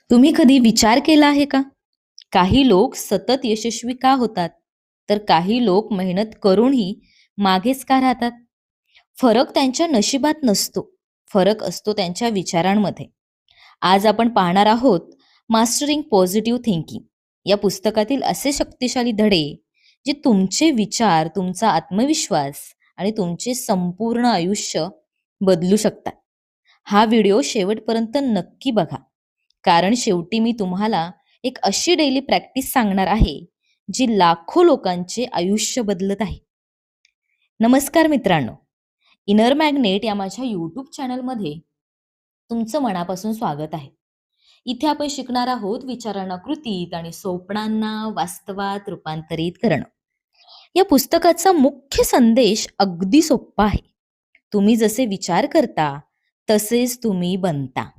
तुम्ही कधी विचार केला आहे का? काही लोक सतत यशस्वी का होतात? तर काही लोक मेहनत करूनही मागेच का राहतात? फरक त्यांच्या नशिबात नसतो. फरक असतो त्यांच्या विचारांमध्ये. आज आपण पाहणार आहोत मास्टरिंग पॉझिटिव्ह थिंकिंग या पुस्तकातील असे शक्तिशाली धडे जे तुमचे विचार, तुमचा आत्मविश्वास आणि तुमचे संपूर्ण आयुष्य बदलू शकतात. हा व्हिडिओ शेवटपर्यंत नक्की बघा. कारण शेवटी मी तुम्हाला एक अशी डेली प्रॅक्टिस सांगणार आहे, जी लाखो लोकांचे आयुष्य बदलत आहे. नमस्कार मित्रांनो, इनर मॅग्नेट या माझ्या यूट्यूब चॅनलमध्ये तुमचं मनापासून स्वागत आहे. इथे आपण शिकणार आहोत विचारांना कृतीत आणि स्वप्नांना वास्तवात रूपांतरित करणं. या पुस्तकाचा मुख्य संदेश अगदी सोपा आहे. तुम्ही जसे विचार करता, तसेच तुम्ही बनता.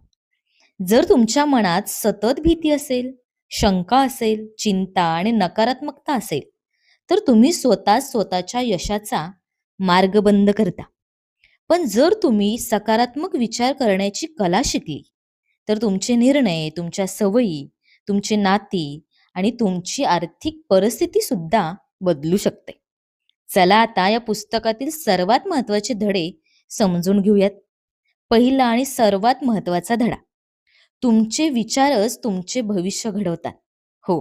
जर तुमच्या मनात सतत भीती असेल, शंका असेल, चिंता आणि नकारात्मकता असेल, तर तुम्ही स्वतःच्या यशाचा मार्ग बंद करता. पण जर तुम्ही सकारात्मक विचार करण्याची कला शिकली, तर तुमचे निर्णय, तुमच्या सवयी, तुमची नाती आणि तुमची आर्थिक परिस्थिती सुद्धा बदलू शकते. चला आता या पुस्तकातील सर्वात महत्वाचे धडे समजून घेऊयात. पहिला आणि सर्वात महत्वाचा धडा, तुमचे विचारच तुमचे भविष्य घडवतात. हो,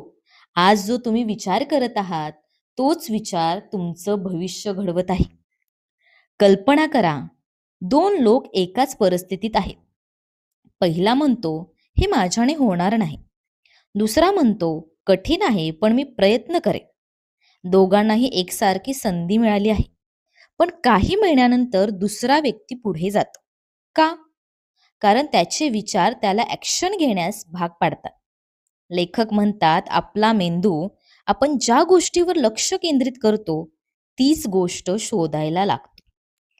आज जो तुम्ही विचार करत आहात, तोच विचार तुमचं भविष्य घडवत आहे. कल्पना करा, दोन लोक एकाच परिस्थितीत आहेत. पहिला म्हणतो, हे माझ्याने होणार नाही. दुसरा म्हणतो, कठीण आहे, पण मी प्रयत्न करेन. दोघांनाही एकसारखी संधी मिळाली आहे. पण काही महिन्यानंतर दुसरा व्यक्ती पुढे जातो. का? कारण त्याचे विचार त्याला ॲक्शन घेण्यास भाग पाडतात. लेखक म्हणतात, आपला मेंदू आपण ज्या गोष्टीवर लक्ष केंद्रित करतो, तीच गोष्ट शोधायला लागतो.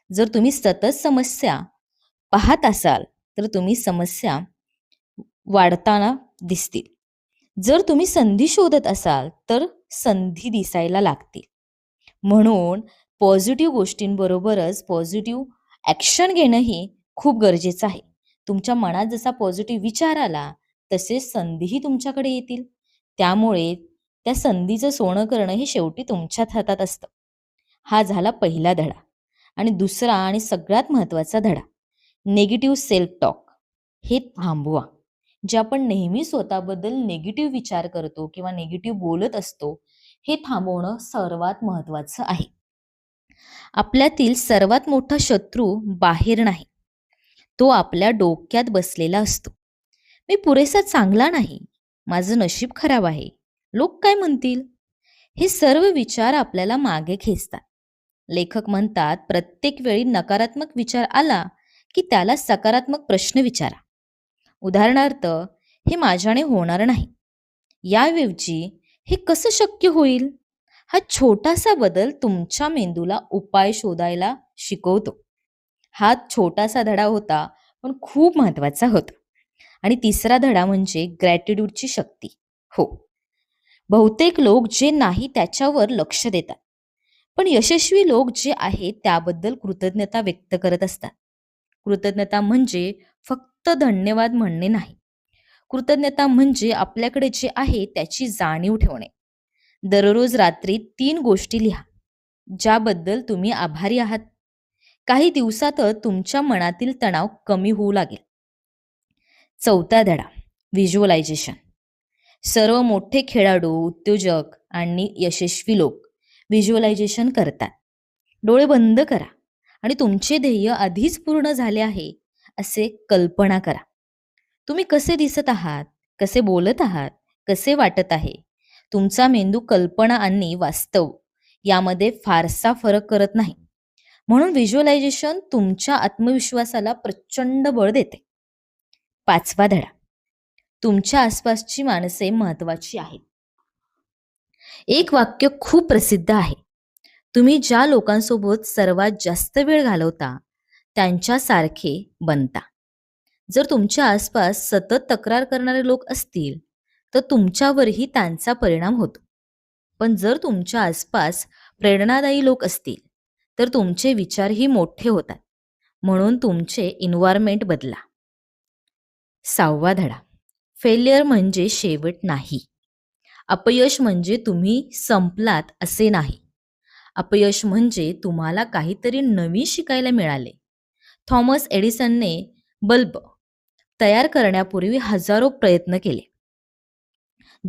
जर तुम्ही सतत समस्या पाहत असाल, तर तुम्ही समस्या वाढताना दिसतील. जर तुम्ही संधी शोधत असाल, तर संधी दिसायला लागतील. म्हणून पॉझिटिव्ह गोष्टींबरोबरच पॉझिटिव्ह ॲक्शन घेणंही खूप गरजेचं आहे. तुमच्या मनात जसा पॉझिटिव्ह विचार आला, तसे संधीही तुमच्याकडे येतील. त्यामुळे त्या संधीचं सोनं करणं हे शेवटी तुमच्याच हातात असतं. हा झाला पहिला धडा. आणि दुसरा आणि सगळ्यात महत्त्वाचा धडा, निगेटिव्ह सेल्फ टॉक हे थांबवा. जे आपण नेहमी स्वतःबद्दल निगेटिव्ह विचार करतो किंवा निगेटिव्ह बोलत असतो, हे थांबवणं सर्वात महत्त्वाचं आहे. आपल्यातील सर्वात मोठा शत्रू बाहेर नाही, तो आपल्या डोक्यात बसलेला असतो. मी पुरेसा चांगला नाही, माझं नशीब खराब आहे, लोक काय म्हणतील, हे सर्व विचार आपल्याला मागे खेचतात. लेखक म्हणतात, प्रत्येक वेळी नकारात्मक विचार आला की त्याला सकारात्मक प्रश्न विचारा. उदाहरणार्थ, हे माझ्याने होणार नाही याऐवजी हे कसं शक्य होईल? हा छोटासा बदल तुमच्या मेंदूला उपाय शोधायला शिकवतो. हा छोटासा धडा होता, पण खूप महत्वाचा होता. आणि तिसरा धडा म्हणजे ग्रॅटिट्यूडची शक्ती. हो, बहुतेक लोक जे नाही त्याच्यावर लक्ष देतात, पण यशस्वी लोक जे आहेत त्याबद्दल कृतज्ञता व्यक्त करत असतात. कृतज्ञता म्हणजे फक्त धन्यवाद म्हणणे नाही. कृतज्ञता म्हणजे आपल्याकडे जे आहे त्याची जाणीव ठेवणे. दररोज रात्री 3 गोष्टी लिहा, ज्याबद्दल तुम्ही आभारी आहात. काही दिवसातच तुमच्या मनातील तणाव कमी होऊ लागेल. चौथा धडा, व्हिज्युअलायझेशन. सर्व मोठे खेळाडू, उद्योजक आणि यशस्वी लोक व्हिज्युअलायझेशन करतात. डोळे बंद करा आणि तुमचे ध्येय आधीच पूर्ण झाले आहे असे कल्पना करा. तुम्ही कसे दिसत आहात, कसे बोलत आहात, कसे वाटत आहे. तुमचा मेंदू कल्पना आणि वास्तव यामध्ये फारसा फरक करत नाही. म्हणून व्हिज्युअलायझेशन तुमच्या आत्मविश्वासाला प्रचंड बळ देते. पाचवा धडा, तुमच्या आसपासची माणसे महत्वाची आहेत. एक वाक्य खूप प्रसिद्ध आहे, तुम्ही ज्या लोकांसोबत सर्वात जास्त वेळ घालवता त्यांच्यासारखे बनता. जर तुमच्या आसपास सतत तक्रार करणारे लोक असतील, तर तुमच्यावरही त्यांचा परिणाम होतो. पण जर तुमच्या आसपास प्रेरणादायी लोक असतील, तर तुमचे विचारही मोठे होतात. म्हणून तुमचे एन्व्हायरमेंट बदला. 6वा धडा, फेल्युअर म्हणजे शेवट नाही. अपयश म्हणजे तुम्ही संपलात असे नाही. अपयश म्हणजे तुम्हाला काहीतरी नवीन शिकायला मिळाले. थॉमस एडिसनने बल्ब तयार करण्यापूर्वी हजारो प्रयत्न केले.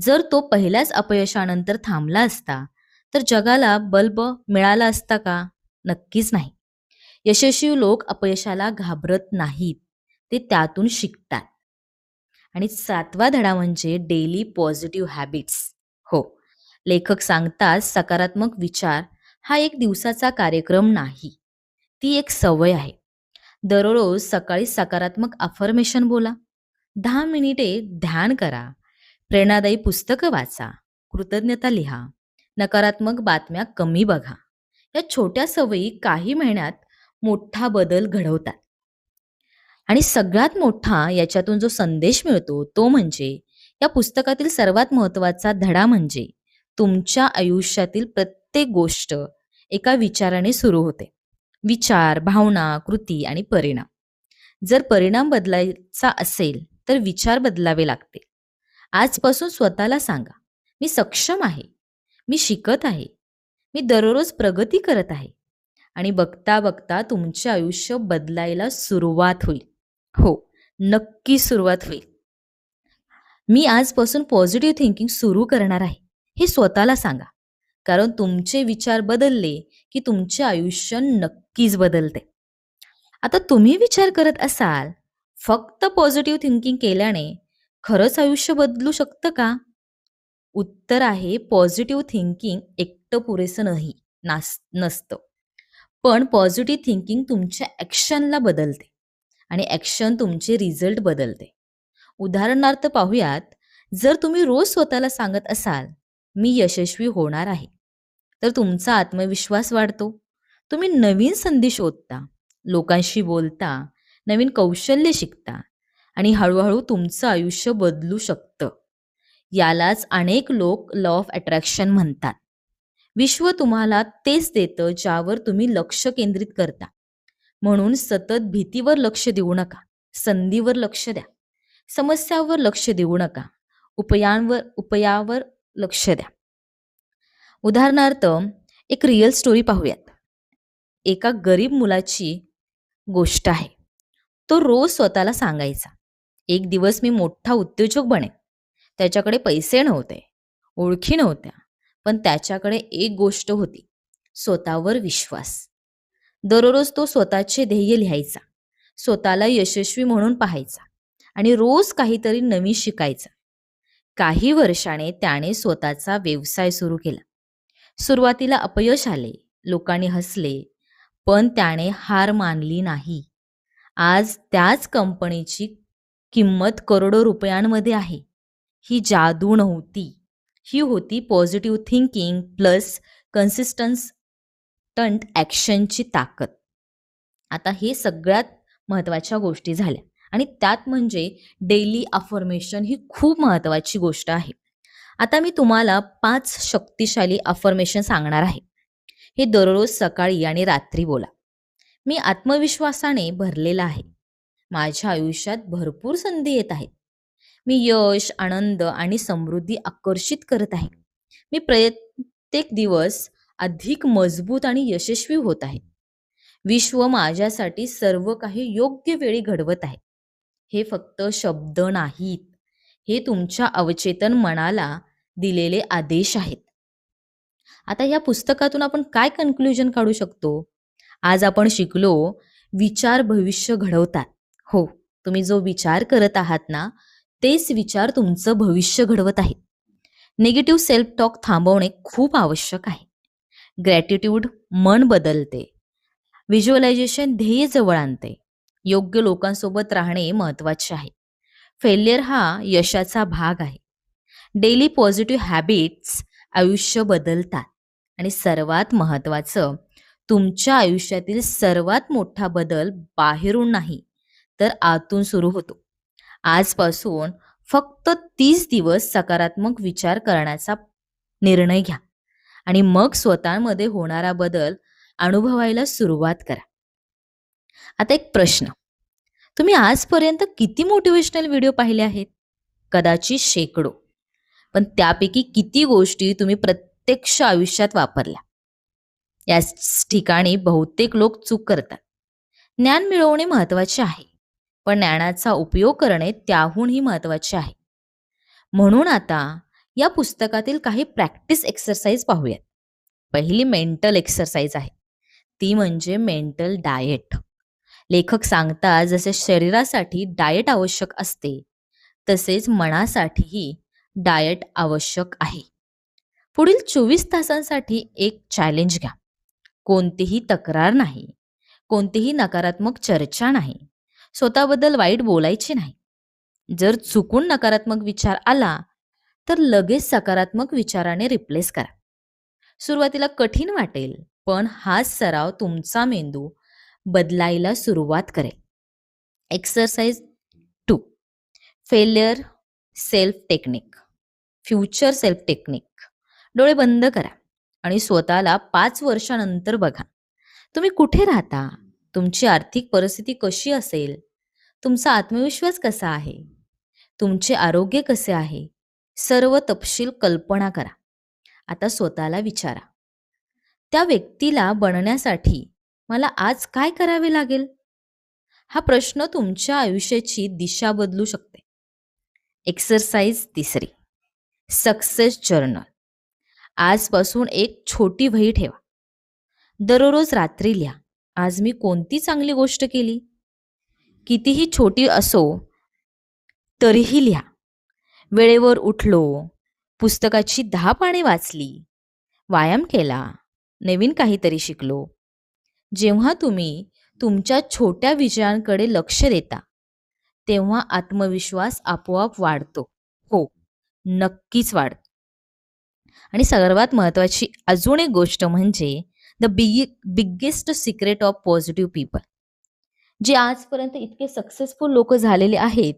जर तो पहिल्याच अपयशानंतर थांबला असता, तर जगाला बल्ब मिळाला असता का? नक्कीच नाही. यशस्वी लोक अपयशाला घाबरत नाहीत. ते त्यातून शिकतात. आणि 7वा धडा म्हणजे डेली पॉझिटिव्ह हॅबिट्स. हो, लेखक सांगतात सकारात्मक विचार हा एक दिवसाचा कार्यक्रम नाही. ती एक सवय आहे. दररोज सकाळी सकारात्मक अफर्मेशन बोला. 10 मिनिटे ध्यान करा. प्रेरणादायी पुस्तकं वाचा. कृतज्ञता लिहा. नकारात्मक बातम्या कमी बघा. या छोट्या सवयी काही महिन्यात मोठा बदल घडवतात. आणि सगळ्यात मोठा याच्यातून जो संदेश मिळतो तो म्हणजे या पुस्तकातील सर्वात महत्वाचा धडा म्हणजे तुमच्या आयुष्यातील प्रत्येक गोष्ट एका विचाराने सुरू होते. विचार, भावना, कृती आणि परिणाम. जर परिणाम बदलायचा असेल तर विचार बदलावे लागतील. आजपासून स्वतःला सांगा, मी सक्षम आहे, मी शिकत आहे, मी दररोज प्रगती करत आहे. आणि बघता बघता तुमचे आयुष्य बदलायला सुरुवात होईल. हो, नक्की सुरुवात होईल. मी आजपासून पॉझिटिव्ह थिंकिंग सुरू करणार आहे, हे स्वतःला सांगा. कारण तुमचे विचार बदलले, की तुमचे आयुष्य नक्कीच बदलते. आता तुम्ही विचार करत असाल, फक्त पॉझिटिव्ह थिंकिंग केल्याने खरंच आयुष्य बदलू शकतं का? उत्तर आहे पॉझिटिव्ह थिंकिंग एकटं पुरेसं नाही नसतं. पण पॉझिटिव्ह थिंकिंग तुमच्या ॲक्शनला बदलते आणि ॲक्शन तुमचे रिझल्ट बदलते. उदाहरणार्थ पाहूयात, जर तुम्ही रोज स्वतःला सांगत असाल, "मी यशस्वी होणार आहे," तर तुमचा आत्मविश्वास वाढतो. तुम्ही नवीन संधी शोधता, लोकांशी बोलता, नवीन कौशल्य शिकता आणि हळू तुमचं आयुष्य बदलू शकतं. यालाच अनेक लोक लॉ ऑफ अट्रॅक्शन म्हणतात. विश्व तुम्हाला तेच देतं ज्यावर तुम्ही लक्ष केंद्रित करता. म्हणून सतत भीतीवर लक्ष देऊ नका. संधीवर लक्ष द्या. समस्यावर लक्ष देऊ नका. उपायावर लक्ष द्या. उदाहरणार्थ एक रिअल स्टोरी पाहूयात. एका गरीब मुलाची गोष्ट आहे. तो रोज स्वतःला सांगायचा, "एक दिवस मी मोठा उद्योजक बनेन." त्याच्याकडे पैसे नव्हते, ओळखी नव्हत्या, पण त्याच्याकडे एक गोष्ट होती, स्वतःवर विश्वास. दररोज तो स्वतःचे ध्येय लिहायचा, स्वतःला यशस्वी म्हणून पाहायचा आणि रोज काहीतरी नवीन शिकायचा. काही वर्षाने त्याने स्वतःचा व्यवसाय सुरू केला. सुरुवातीला अपयश आले, लोकांनी हसले, पण त्याने हार मानली नाही. आज त्याच कंपनीची किंमत करोडो रुपयांमध्ये आहे. ही जादू नव्हती. ही होती पॉझिटिव्ह थिंकिंग प्लस कन्सिस्टंट ॲक्शनची ताकद. आता हे सगळ्यात महत्त्वाच्या गोष्टी झाल्या आणि त्यात म्हणजे डेली अफर्मेशन ही खूप महत्त्वाची गोष्ट आहे. आता मी तुम्हाला 5 शक्तिशाली अफर्मेशन सांगणार आहे. हे दररोज सकाळी आणि रात्री बोला. मी आत्मविश्वासाने भरलेला आहे. माझ्या आयुष्यात भरपूर संधी येत आहेत. मी यश, आनंद आणि समृद्धी आकर्षित करत आहे. मी प्रत्येक दिवस अधिक मजबूत आणि यशस्वी होत आहे. विश्व माझ्यासाठी सर्व काही योग्य वेळी घडवत आहे. हे फक्त शब्द नाहीत. हे तुमच्या अवचेतन मनाला दिलेले आदेश आहेत. आता या पुस्तकातून आपण काय कन्क्लुजन काढू शकतो? आज आपण शिकलो, विचार भविष्य घडवतात. हो, तुम्ही जो विचार करत आहात ना, तेच विचार तुमचं भविष्य घडवत आहेत. निगेटिव्ह सेल्फ टॉक थांबवणे खूप आवश्यक आहे. ग्रॅटिट्यूड मन बदलते. व्हिज्युअलायझेशन ध्येय जवळ आणते. योग्य लोकांसोबत राहणे महत्त्वाचे आहे. फेल्युअर हा यशाचा भाग आहे. डेली पॉझिटिव्ह हॅबिट्स आयुष्य बदलतात. आणि सर्वात महत्त्वाचं, तुमच्या आयुष्यातील सर्वात मोठा बदल बाहेरून नाही, तर आतून सुरू होतो. आजपासून फक्त 30 दिवस सकारात्मक विचार करण्याचा निर्णय घ्या आणि मग स्वतःमध्ये होणारा बदल अनुभवायला सुरुवात करा. आता एक प्रश्न, तुम्ही आजपर्यंत किती मोटिवेशनल व्हिडिओ पाहिले आहेत? कदाचित शेकडो. पण त्यापैकी किती गोष्टी तुम्ही प्रत्यक्ष आयुष्यात वापरल्या? याच ठिकाणी बहुतेक लोक चूक करतात. ज्ञान मिळवणे महत्वाचे आहे, पण ज्ञानाचा उपयोग करणे त्याहूनही महत्वाचे आहे. म्हणून आता या पुस्तकातील काही प्रॅक्टिस एक्सरसाइज पाहूयात. पहिली मेंटल एक्सरसाइज आहे, ती म्हणजे मेंटल डाएट. लेखक सांगतात, जसे शरीरासाठी डाएट आवश्यक असते, तसेच मनासाठीही डाएट आवश्यक आहे. पुढील 24 तासांसाठी एक चॅलेंज घ्या. कोणतीही तक्रार नाही, कोणतीही नकारात्मक चर्चा नाही, स्वतःबद्दल वाईट बोलायचे नाही. जर चुकून नकारात्मक विचार आला, तर लगेच सकारात्मक विचाराने रिप्लेस करा. सुरुवातीला कठीण वाटेल, पण हाच सराव तुमचा मेंदू बदलायला सुरुवात करेल. Exercise 2, failure self technique, future self technique. डोळे बंद करा आणि स्वतःला 5 वर्षानंतर बघा. तुम्ही कुठे राहता? तुमची आर्थिक परिस्थिती कशी असेल? तुमचा आत्मविश्वास कसा आहे? तुमचे आरोग्य कसे आहे? सर्व तपशील कल्पना करा. आता स्वतःला विचारा, त्या व्यक्तीला बनण्यासाठी मला आज काय करावे लागेल? हा प्रश्न तुमच्या आयुष्याची दिशा बदलू शकते. Exercise 3, success journal. आजपासून एक छोटी वही ठेवा. दररोज रात्री लिहा, आज मी कोणती चांगली गोष्ट केली. कितीही छोटी असो तरीही लिहा. वेळेवर उठलो, पुस्तकाची 10 पाने वाचली, व्यायाम केला, नवीन काहीतरी शिकलो. जेव्हा तुम्ही तुमच्या छोट्या विजयांकडे लक्ष देता, तेव्हा आत्मविश्वास आपोआप वाढतो. हो, नक्कीच वाढतो. आणि सर्वात महत्वाची अजून एक गोष्ट म्हणजे the biggest secret of positive people. जे आजपर्यंत इतके सक्सेसफुल लोक झालेले आहेत,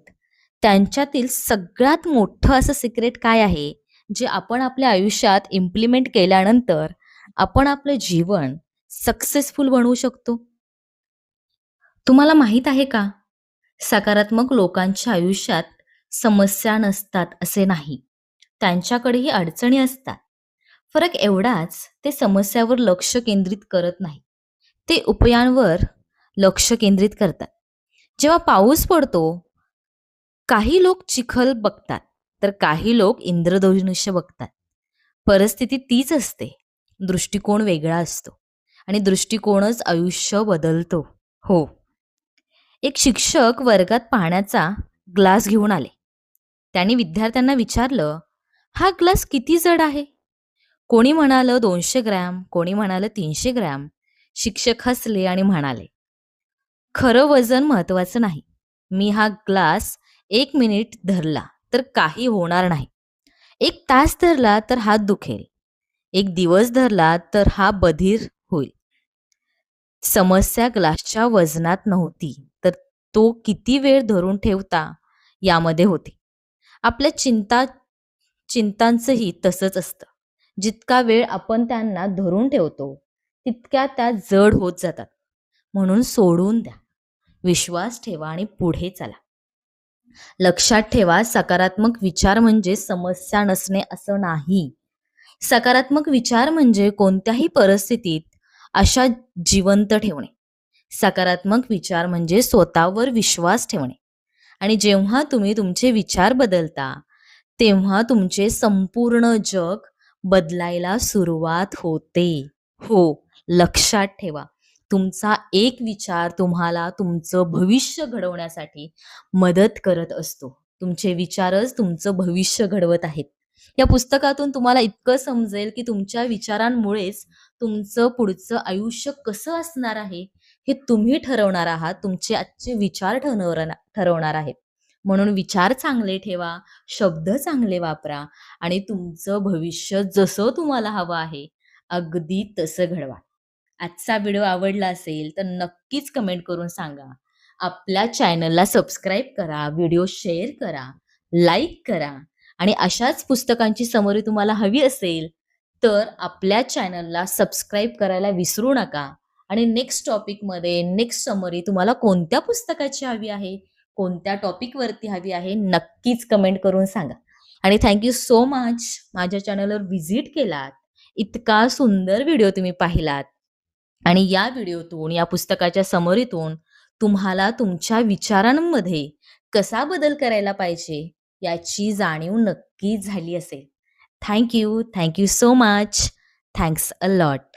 त्यांच्यातील सगळ्यात मोठं असं सिक्रेट काय आहे, जे आपण आपल्या आयुष्यात इम्प्लिमेंट केल्यानंतर आपण आपलं जीवन सक्सेसफुल बनवू शकतो? तुम्हाला माहित आहे का? सकारात्मक लोकांच्या आयुष्यात समस्या नसतात असे नाही. त्यांच्याकडेही अडचणी असतात. फरक एवढाच, ते समस्यावर लक्ष केंद्रित करत नाही. ते उपायांवर लक्ष केंद्रित करतात. जेव्हा पाऊस पडतो, काही लोक चिखल बघतात, तर काही लोक इंद्रधनुष्य बघतात. परिस्थिती तीच असते, दृष्टिकोन वेगळा असतो आणि दृष्टिकोनच आयुष्य बदलतो. हो. एक शिक्षक वर्गात पाण्याचा ग्लास घेऊन आले. त्यांनी विद्यार्थ्यांना विचारलं, हा ग्लास किती जड आहे? कोणी म्हणालं 200 ग्रॅम, कोणी म्हणालं 300 ग्रॅम. शिक्षक हसले आणि म्हणाले, खरं वजन महत्वाचं नाही. मी हा ग्लास 1 मिनिट धरला तर काही होणार नाही. 1 तास धरला तर हात दुखेल. 1 दिवस धरला तर हा बधीर होईल. समस्या ग्लासच्या वजनात नव्हती, तर तो किती वेळ धरून ठेवता यामध्ये होती. आपल्या चिंतांचंही तसंच असतं. जितका वेळ आपण त्यांना धरून ठेवतो, तितक्या त्या जड होत जातात. म्हणून सोडून द्या, विश्वास ठेवा आणि पुढे चला. लक्षात ठेवा, सकारात्मक विचार म्हणजे समस्या नसणे असं नाही. सकारात्मक विचार म्हणजे कोणत्याही परिस्थितीत आशा जिवंत ठेवणे. सकारात्मक विचार म्हणजे स्वतःवर विश्वास ठेवणे. आणि जेव्हा तुम्ही तुमचे विचार बदलता, तेव्हा तुमचे संपूर्ण जग बदलायला सुरुवात होते. हो, लक्षात ठेवा, तुमचा एक विचार तुम्हाला तुमचं भविष्य घडवण्यासाठी मदत करत असतो. तुमचे विचारच तुमचं भविष्य घडवत आहेत. या पुस्तकातून तुम्हाला इतकं समजेल की तुमच्या विचारांमुळेच तुमचं पुढचं आयुष्य कसं असणार आहे, हे तुम्ही ठरवणार आहात. तुमचे आजचे विचार ठरवणार आहेत. म्हणून विचार चांगले ठेवा, शब्द चांगले वापरा आणि तुमचं भविष्य जसं तुम्हाला हवं आहे, अगदी तसं घडवा. आजचा व्हिडिओ आवडला असेल तर नक्कीच कमेंट करून सांगा. आपल्या चॅनलला सबस्क्राईब करा, व्हिडिओ शेअर करा, लाईक करा आणि अशाच पुस्तकांची समरी तुम्हाला हवी असेल तर आपल्या चॅनलला सबस्क्राईब करायला विसरू नका. आणि नेक्स्ट टॉपिकमध्ये नेक्स्ट समरी तुम्हाला कोणत्या पुस्तकाची हवी आहे कोणत्या टॉपिकवरती हवी आहे नक्कीच कमेंट करून सांगा. आणि थँक यू सो मच माझ्या चॅनलवर व्हिजिट केलात. इतका सुंदर व्हिडिओ तुम्ही पाहिलात आणि या व्हिडिओतून, या पुस्तकाच्या समरीतून तुम्हाला तुमच्या विचारांमध्ये कसा बदल करायला पाहिजे याची जाणीव नक्कीच झाली असेल. Thank you. Thank you so much. Thanks a lot.